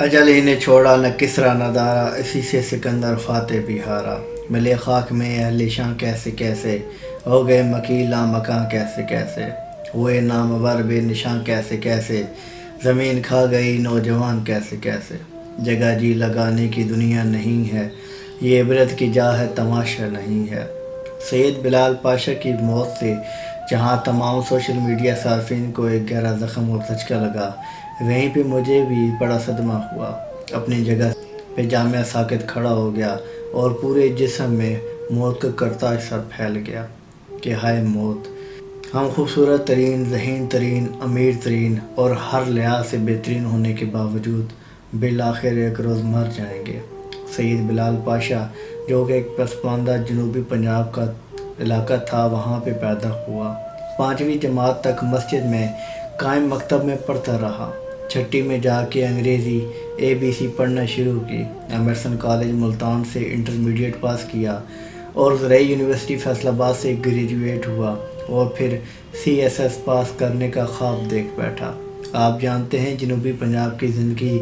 اجل ہی نے چھوڑا نہ کسرا نہ دارا، اسی سے سکندر فاتح بھی ہارا۔ ملے خاک میں اہل شاں کیسے کیسے، ہو گئے مکیلاں مکاں کیسے کیسے، ہوئے نامور بے نشاں کیسے کیسے، زمین کھا گئی نوجوان کیسے کیسے۔ جگہ جی لگانے کی دنیا نہیں ہے، یہ عبرت کی جا ہے تماشا نہیں ہے۔ سید بلال پاشا کی موت سے جہاں تمام سوشل میڈیا صارفین کو ایک گہرا زخم اور دھچکا لگا، وہیں پہ مجھے بھی بڑا صدمہ ہوا۔ اپنی جگہ پہ جامع ساکت کھڑا ہو گیا اور پورے جسم میں موت کا کرتا اثر پھیل گیا کہ ہائے موت، ہم خوبصورت ترین، ذہین ترین، امیر ترین اور ہر لحاظ سے بہترین ہونے کے باوجود بالآخر ایک روز مر جائیں گے۔ سید بلال پاشا جو کہ ایک پسماندہ جنوبی پنجاب کا علاقہ تھا، وہاں پہ پیدا ہوا۔ 5ویں جماعت تک مسجد میں قائم مکتب میں پڑھتا رہا۔ 6ٹھی میں جا کے انگریزی ABC پڑھنا شروع کی۔ ایمرسن کالج ملتان سے انٹرمیڈیٹ پاس کیا اور زرعی یونیورسٹی فیصل آباد سے گریجویٹ ہوا اور پھر CSS پاس کرنے کا خواب دیکھ بیٹھا۔ آپ جانتے ہیں جنوبی پنجاب کی زندگی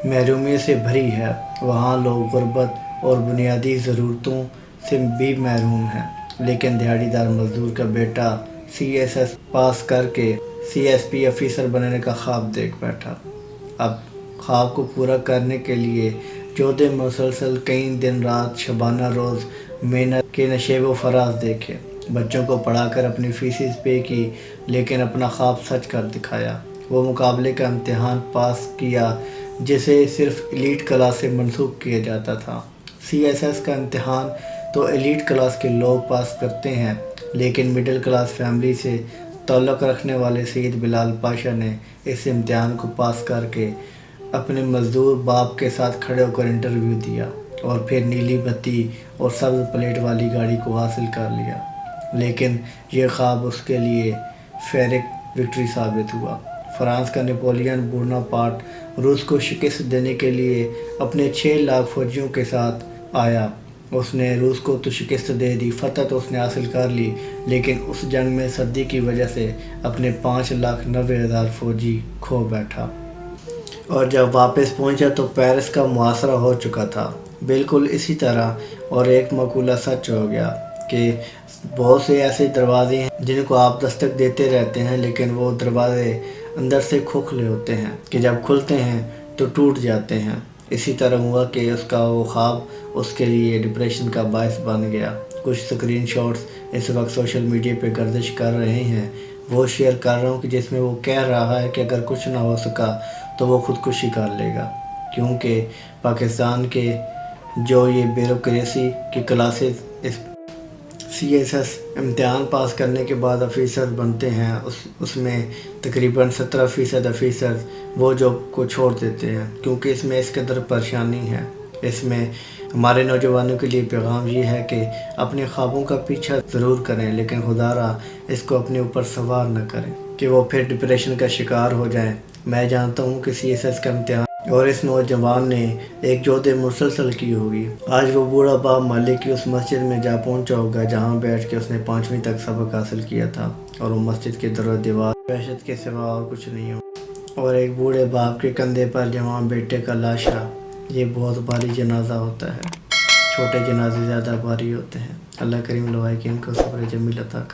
محرومیت سے بھری ہے، وہاں لوگ غربت اور بنیادی ضرورتوں سے بھی محروم ہیں، لیکن دیہڑی دار مزدور کا بیٹا CSS پاس کر کے CSP آفیسر بننے کا خواب دیکھ بیٹھا۔ اب خواب کو پورا کرنے کے لیے جہد مسلسل کئی دن رات شبانہ روز محنت کے نشیب و فراز دیکھے، بچوں کو پڑھا کر اپنی فیسیں پے کی، لیکن اپنا خواب سچ کر دکھایا۔ وہ مقابلے کا امتحان پاس کیا جسے صرف ایلیٹ کلاس سے منسوخ کیا جاتا تھا۔ CSS کا امتحان تو ایلیٹ کلاس کے لوگ پاس کرتے ہیں، لیکن مڈل کلاس فیملی سے تعلق رکھنے والے سید بلال پاشا نے اس امتحان کو پاس کر کے اپنے مزدور باپ کے ساتھ کھڑے ہو کر انٹرویو دیا اور پھر نیلی بتی اور سبز پلیٹ والی گاڑی کو حاصل کر لیا، لیکن یہ خواب اس کے لیے فیرک وکٹری ثابت ہوا۔ فرانس کا نیپولین بوناپارٹ روس کو شکست دینے کے لیے اپنے 6 لاکھ فوجیوں کے ساتھ آیا۔ اس نے روس کو تو شکست دے دی، فتح تو اس نے حاصل کر لی، لیکن اس جنگ میں سردی کی وجہ سے اپنے 5,90,000 فوجی کھو بیٹھا اور جب واپس پہنچا تو پیرس کا محاصرہ ہو چکا تھا۔ بالکل اسی طرح اور ایک مقولہ سچ ہو گیا کہ بہت سے ایسے دروازے ہیں جن کو آپ دستک دیتے رہتے ہیں، لیکن وہ دروازے اندر سے کھوکھلے ہوتے ہیں کہ جب کھلتے ہیں تو ٹوٹ جاتے ہیں۔ اسی طرح ہوا کہ اس کا وہ خواب اس کے لیے ڈپریشن کا باعث بن گیا۔ کچھ سکرین شاٹس اس وقت سوشل میڈیا پہ گردش کر رہے ہیں، وہ شیئر کر رہا ہوں کہ جس میں وہ کہہ رہا ہے کہ اگر کچھ نہ ہو سکا تو وہ خودکشی کر لے گا، کیونکہ پاکستان کے جو یہ بیوروکریسی کی کلاسز اس CSS امتحان پاس کرنے کے بعد آفیسر بنتے ہیں، اس میں تقریباً 17% آفیسر وہ جاب کو چھوڑ دیتے ہیں، کیونکہ اس میں اس قدر پریشانی ہے۔ اس میں ہمارے نوجوانوں کے لیے پیغام یہ ہے کہ اپنے خوابوں کا پیچھا ضرور کریں، لیکن خدا را اس کو اپنے اوپر سوار نہ کریں کہ وہ پھر ڈپریشن کا شکار ہو جائیں۔ میں جانتا ہوں کہ CSS کا امتحان اور اس نوجوان نے ایک جہد مسلسل کی ہوگی۔ آج وہ بوڑھا باپ مالک کی اس مسجد میں جا پہنچا ہوگا جہاں بیٹھ کے اس نے 5ویں تک سبق حاصل کیا تھا، اور وہ مسجد کے در و دیوار وحشت کے سوا اور کچھ نہیں ہو، اور ایک بوڑھے باپ کے کندھے پر جوان بیٹے کا لاشا، یہ بہت بھاری جنازہ ہوتا ہے۔ چھوٹے جنازے زیادہ بھاری ہوتے ہیں۔ اللہ کریم لوائقین کو صبر جمیل عطا کرے۔